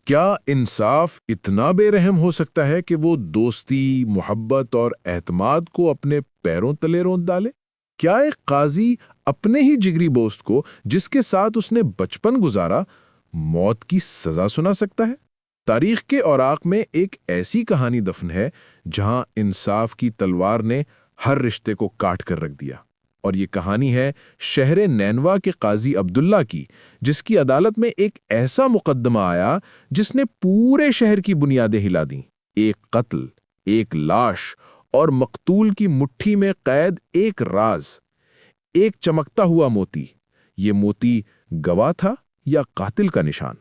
کیا انصاف اتنا بے رحم ہو سکتا ہے کہ وہ دوستی، محبت اور اعتماد کو اپنے پیروں تلے رونت ڈالے؟ کیا ایک قاضی اپنے ہی جگری دوست کو، جس کے ساتھ اس نے بچپن گزارا، موت کی سزا سنا سکتا ہے؟ تاریخ کے اوراق میں ایک ایسی کہانی دفن ہے جہاں انصاف کی تلوار نے ہر رشتے کو کاٹ کر رکھ دیا، اور یہ کہانی ہے شہر نینوا کے قاضی عبداللہ کی، جس کی عدالت میں ایک ایسا مقدمہ آیا جس نے پورے شہر کی بنیادیں ہلا دیں۔ ایک قتل، ایک لاش، اور مقتول کی مٹھی میں قید ایک راز، ایک چمکتا ہوا موتی۔ یہ موتی گواہ تھا یا قاتل کا نشان؟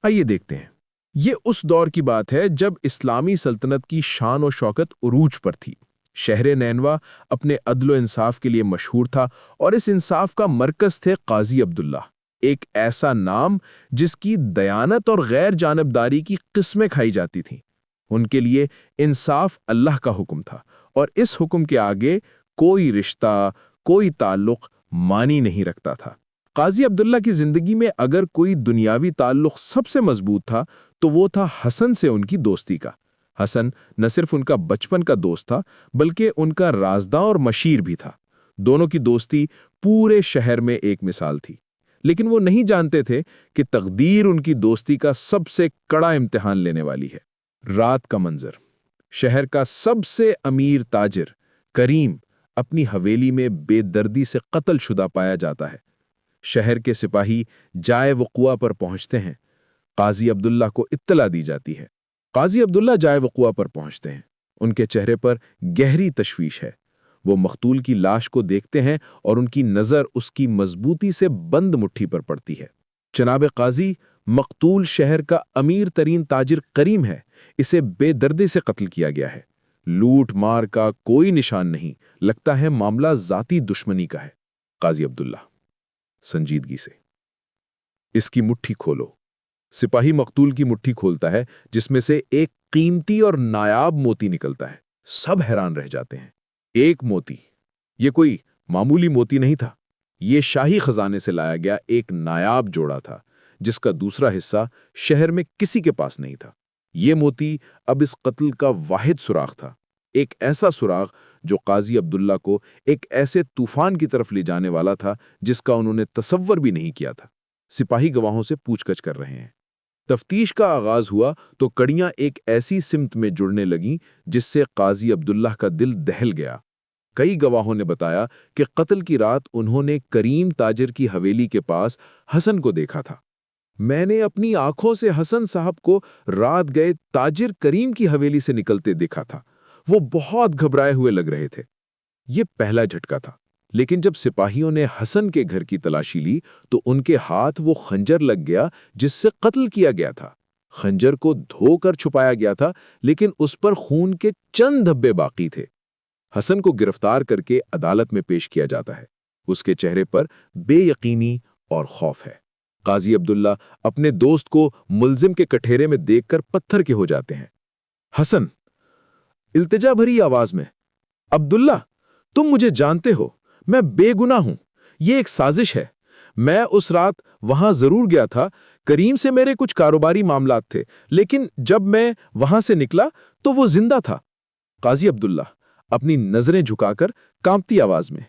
آئیے دیکھتے ہیں۔ یہ اس دور کی بات ہے جب اسلامی سلطنت کی شان و شوکت عروج پر تھی۔ شہر نینوا اپنے عدل و انصاف کے لیے مشہور تھا، اور اس انصاف کا مرکز تھے قاضی عبداللہ، ایک ایسا نام جس کی دیانت اور غیر جانبداری کی قسمیں کھائی جاتی تھیں۔ ان کے لیے انصاف اللہ کا حکم تھا، اور اس حکم کے آگے کوئی رشتہ، کوئی تعلق معنی نہیں رکھتا تھا۔ قاضی عبداللہ کی زندگی میں اگر کوئی دنیاوی تعلق سب سے مضبوط تھا تو وہ تھا حسن سے ان کی دوستی کا۔ حسن نہ صرف ان کا بچپن کا دوست تھا، بلکہ ان کا رازداں اور مشیر بھی تھا۔ دونوں کی دوستی پورے شہر میں ایک مثال تھی، لیکن وہ نہیں جانتے تھے کہ تقدیر ان کی دوستی کا سب سے کڑا امتحان لینے والی ہے۔ رات کا منظر، شہر کا سب سے امیر تاجر کریم اپنی حویلی میں بے دردی سے قتل شدہ پایا جاتا ہے۔ شہر کے سپاہی جائے وقوع پر پہنچتے ہیں۔ قاضی عبداللہ کو اطلاع دی جاتی ہے۔ قاضی عبداللہ جائے وقوع پر پہنچتے ہیں۔ ان کے چہرے پر گہری تشویش ہے۔ وہ مقتول کی لاش کو دیکھتے ہیں اور ان کی نظر اس کی مضبوطی سے بند مٹھی پر پڑتی ہے۔ جناب قاضی، مقتول شہر کا امیر ترین تاجر کریم ہے۔ اسے بے دردی سے قتل کیا گیا ہے۔ لوٹ مار کا کوئی نشان نہیں، لگتا ہے معاملہ ذاتی دشمنی کا ہے۔ قاضی عبداللہ سنجیدگی سے، اس کی مٹھی کھولو۔ سپاہی مقتول کی مٹھی کھولتا ہے، جس میں سے ایک قیمتی اور نایاب موتی نکلتا ہے۔ سب حیران رہ جاتے ہیں۔ ایک موتی، یہ کوئی معمولی موتی نہیں تھا، یہ شاہی خزانے سے لایا گیا ایک نایاب جوڑا تھا، جس کا دوسرا حصہ شہر میں کسی کے پاس نہیں تھا۔ یہ موتی اب اس قتل کا واحد سراغ تھا، ایک ایسا سراغ جو قاضی عبداللہ کو ایک ایسے طوفان کی طرف لے جانے والا تھا جس کا انہوں نے تصور بھی نہیں کیا تھا۔ سپاہی گواہوں سے پوچھ گچھ کر رہے ہیں۔ تفتیش کا آغاز ہوا تو کڑیاں ایک ایسی سمت میں جڑنے لگیں جس سے قاضی عبداللہ کا دل دہل گیا۔ کئی گواہوں نے بتایا کہ قتل کی رات انہوں نے کریم تاجر کی حویلی کے پاس حسن کو دیکھا تھا۔ میں نے اپنی آنکھوں سے حسن صاحب کو رات گئے تاجر کریم کی حویلی سے نکلتے دیکھا تھا۔ وہ بہت گھبرائے ہوئے لگ رہے تھے۔ یہ پہلا جھٹکا تھا، لیکن جب سپاہیوں نے حسن کے گھر کی تلاشی لی تو ان کے ہاتھ وہ خنجر لگ گیا جس سے قتل کیا گیا تھا۔ خنجر کو دھو کر چھپایا گیا تھا، لیکن اس پر خون کے چند دھبے باقی تھے۔ حسن کو گرفتار کر کے عدالت میں پیش کیا جاتا ہے۔ اس کے چہرے پر بے یقینی اور خوف ہے۔ قاضی عبداللہ اپنے دوست کو ملزم کے کٹہرے میں دیکھ کر پتھر کے ہو جاتے ہیں۔ حسن التجا بھری آواز میں، عبداللہ، تم مجھے جانتے ہو، میں بے گناہ ہوں، یہ ایک سازش ہے۔ میں اس رات وہاں ضرور گیا تھا، کریم سے میرے کچھ کاروباری معاملات تھے، لیکن جب میں وہاں سے نکلا تو وہ زندہ تھا۔ قاضی عبداللہ اپنی نظریں جھکا کر کانپتی آواز میں،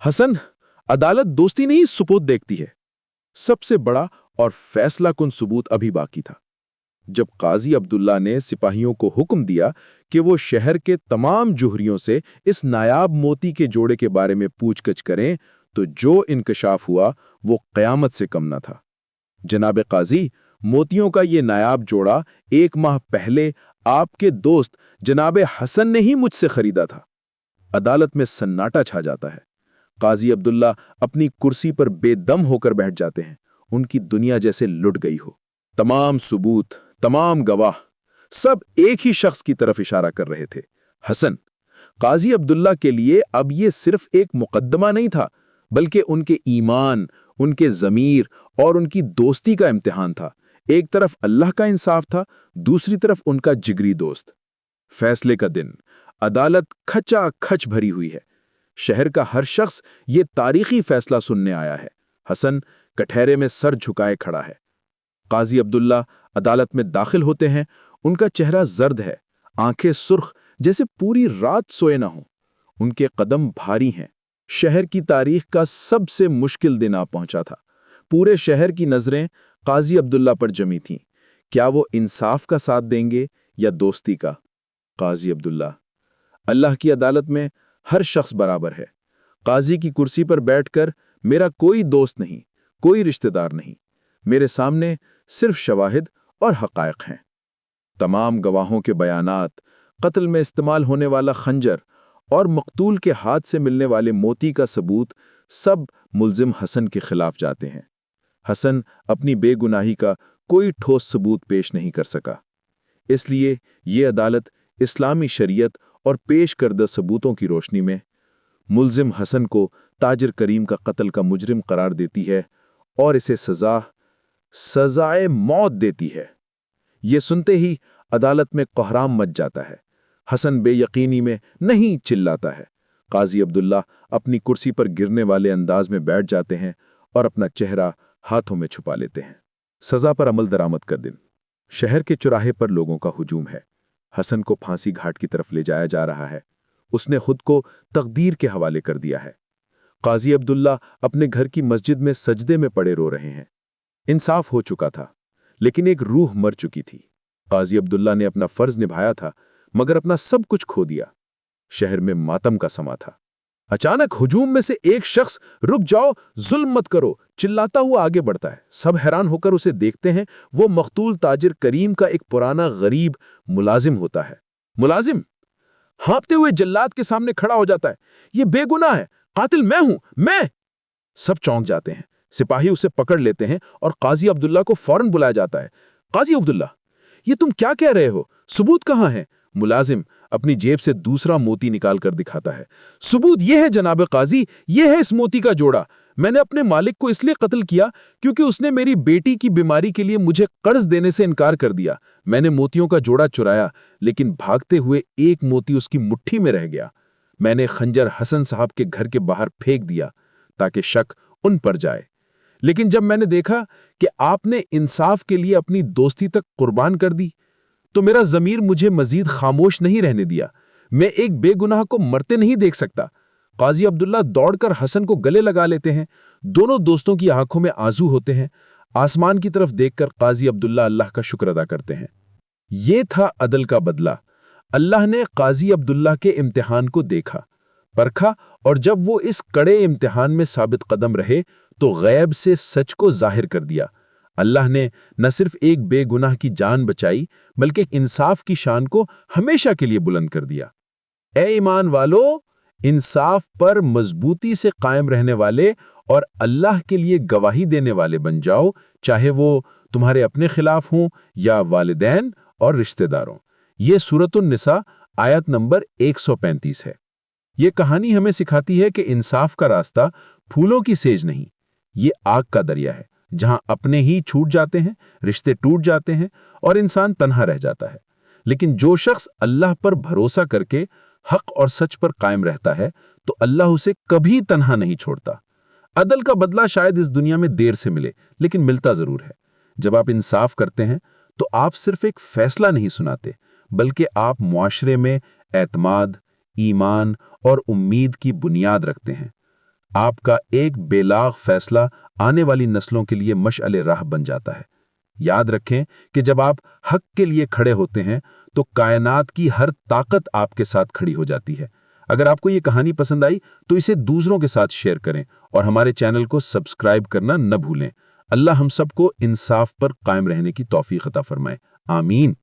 حسن، عدالت دوستی نہیں سپوت دیکھتی ہے۔ سب سے بڑا اور فیصلہ کن ثبوت ابھی باقی تھا۔ جب قاضی عبداللہ نے سپاہیوں کو حکم دیا کہ وہ شہر کے تمام جوہریوں سے اس نایاب موتی کے جوڑے کے بارے میں پوچھ گچھ کریں تو جو انکشاف ہوا وہ قیامت سے کم نہ تھا۔ جناب قاضی، موتیوں کا یہ نایاب جوڑا 1 ماہ پہلے آپ کے دوست جناب حسن نے ہی مجھ سے خریدا تھا۔ عدالت میں سناٹا چھا جاتا ہے۔ قاضی عبداللہ اپنی کرسی پر بے دم ہو کر بیٹھ جاتے ہیں، ان کی دنیا جیسے لٹ گئی ہو۔ تمام ثبوت، تمام گواہ، سب ایک ہی شخص کی طرف اشارہ کر رہے تھے، حسن۔ قاضی عبداللہ کے لیے اب یہ صرف ایک مقدمہ نہیں تھا، بلکہ ان کے ایمان، ان کے ضمیر اور ان کی دوستی کا امتحان تھا۔ ایک طرف اللہ کا انصاف تھا، دوسری طرف ان کا جگری دوست۔ فیصلے کا دن، عدالت کھچا کھچ بھری ہوئی ہے۔ شہر کا ہر شخص یہ تاریخی فیصلہ سننے آیا ہے۔ حسن کٹہرے میں سر جھکائے کھڑا ہے۔ قاضی عبداللہ عدالت میں داخل ہوتے ہیں، ان کا چہرہ زرد ہے، آنکھیں سرخ جیسے پوری رات سوئے نہ ہوں، ان کے قدم بھاری ہیں۔ شہر کی تاریخ کا سب سے مشکل دن آ پہنچا تھا۔ پورے شہر کی نظریں قاضی عبداللہ پر جمی تھیں۔ کیا وہ انصاف کا ساتھ دیں گے یا دوستی کا؟ قاضی عبداللہ: اللہ کی عدالت میں ہر شخص برابر ہے۔ قاضی کی کرسی پر بیٹھ کر میرا کوئی دوست نہیں، کوئی رشتہ دار نہیں، میرے سامنے صرف شواہد اور حقائق ہیں۔ تمام گواہوں کے بیانات، قتل میں استعمال ہونے والا خنجر اور مقتول کے ہاتھ سے ملنے والے موتی کا ثبوت سب ملزم حسن کے خلاف جاتے ہیں۔ حسن اپنی بے گناہی کا کوئی ٹھوس ثبوت پیش نہیں کر سکا۔ اس لیے یہ عدالت اسلامی شریعت اور پیش کردہ ثبوتوں کی روشنی میں ملزم حسن کو تاجر کریم کا قتل کا مجرم قرار دیتی ہے اور اسے سزائے موت دیتی ہے۔ یہ سنتے ہی عدالت میں کوہرام مچ جاتا ہے۔ حسن بے یقینی میں نہیں چلاتا ہے۔ قاضی عبداللہ اپنی کرسی پر گرنے والے انداز میں بیٹھ جاتے ہیں اور اپنا چہرہ ہاتھوں میں چھپا لیتے ہیں۔ سزا پر عمل درآمد کا دن۔ شہر کے چوراہے پر لوگوں کا ہجوم ہے۔ حسن کو پھانسی گھاٹ کی طرف لے جایا جا رہا ہے۔ اس نے خود کو تقدیر کے حوالے کر دیا ہے۔ قاضی عبداللہ اپنے گھر کی مسجد میں سجدے میں پڑے رو رہے ہیں۔ انصاف ہو چکا تھا، لیکن ایک روح مر چکی تھی۔ قاضی عبداللہ نے اپنا فرض نبھایا تھا، مگر اپنا سب کچھ کھو دیا۔ شہر میں ماتم کا سما تھا۔ اچانک ہجوم میں سے ایک شخص رک جاؤ، ظلم مت کرو چلاتا ہوا آگے بڑھتا ہے۔ سب حیران ہو کر اسے دیکھتے ہیں۔ وہ مقتول تاجر کریم کا ایک پرانا غریب ملازم ہوتا ہے۔ ملازم ہانپتے ہوئے جلاد کے سامنے کھڑا ہو جاتا ہے۔ یہ بے گناہ ہے، قاتل میں ہوں، میں۔ سب چونک جاتے ہیں۔ سپاہی اسے پکڑ لیتے ہیں اور قاضی عبداللہ کو فوراً بلایا جاتا ہے۔ قاضی عبداللہ: یہ تم کیا کہہ رہے ہو؟ ثبوت کہاں ہے؟ ملازم اپنی جیب سے دوسرا موتی نکال کر دکھاتا ہے۔ ثبوت یہ ہے جناب قاضی، یہ ہے اس موتی کا جوڑا۔ میں نے اپنے مالک کو اس لیے قتل کیا کیونکہ اس نے میری بیٹی کی بیماری کے لیے مجھے قرض دینے سے انکار کر دیا۔ میں نے موتیوں کا جوڑا چرایا، لیکن بھاگتے ہوئے ایک موتی اس کی مٹھی میں رہ گیا۔ میں نے خنجر حسن صاحب کے گھر کے باہر پھینک دیا تاکہ شک ان پر جائے، لیکن جب میں نے دیکھا کہ آپ نے انصاف کے لیے اپنی دوستی تک قربان کر دی تو میرا ضمیر مجھے مزید خاموش نہیں رہنے دیا۔ میں ایک بے گناہ کو مرتے نہیں دیکھ سکتا۔ قاضی عبداللہ دوڑ کر حسن کو گلے لگا لیتے ہیں۔ دونوں دوستوں کی آنکھوں میں آنسو ہوتے ہیں۔ آسمان کی طرف دیکھ کر قاضی عبداللہ اللہ کا شکر ادا کرتے ہیں۔ یہ تھا عدل کا بدلہ۔ اللہ نے قاضی عبداللہ کے امتحان کو دیکھا، پرکھا، اور جب وہ اس کڑے امتحان میں ثابت قدم رہے تو غیب سے سچ کو ظاہر کر دیا۔ اللہ نے نہ صرف ایک بے گناہ کی جان بچائی بلکہ انصاف کی شان کو ہمیشہ کے لیے بلند کر دیا۔ اے ایمان والو، انصاف پر مضبوطی سے قائم رہنے والے اور اللہ کے لیے گواہی دینے والے بن جاؤ، چاہے وہ تمہارے اپنے خلاف ہوں یا والدین اور رشتہ داروں۔ یہ سورۃ النساء آیت نمبر 135 ہے۔ یہ کہانی ہمیں سکھاتی ہے کہ انصاف کا راستہ پھولوں کی سیج نہیں، یہ آگ کا دریا ہے، جہاں اپنے ہی چھوٹ جاتے ہیں، رشتے ٹوٹ جاتے ہیں اور انسان تنہا رہ جاتا ہے۔ لیکن جو شخص اللہ پر بھروسہ کر کے حق اور سچ پر قائم رہتا ہے تو اللہ اسے کبھی تنہا نہیں چھوڑتا۔ عدل کا بدلہ شاید اس دنیا میں دیر سے ملے، لیکن ملتا ضرور ہے۔ جب آپ انصاف کرتے ہیں تو آپ صرف ایک فیصلہ نہیں سناتے، بلکہ آپ معاشرے میں اعتماد، ایمان اور امید کی بنیاد رکھتے ہیں۔ آپ کا ایک بیلاغ فیصلہ آنے والی نسلوں کے لیے مشعل راہ بن جاتا ہے۔ یاد رکھیں کہ جب آپ حق کے لیے کھڑے ہوتے ہیں تو کائنات کی ہر طاقت آپ کے ساتھ کھڑی ہو جاتی ہے۔ اگر آپ کو یہ کہانی پسند آئی تو اسے دوسروں کے ساتھ شیئر کریں اور ہمارے چینل کو سبسکرائب کرنا نہ بھولیں۔ اللہ ہم سب کو انصاف پر قائم رہنے کی توفیق عطا فرمائے۔ آمین۔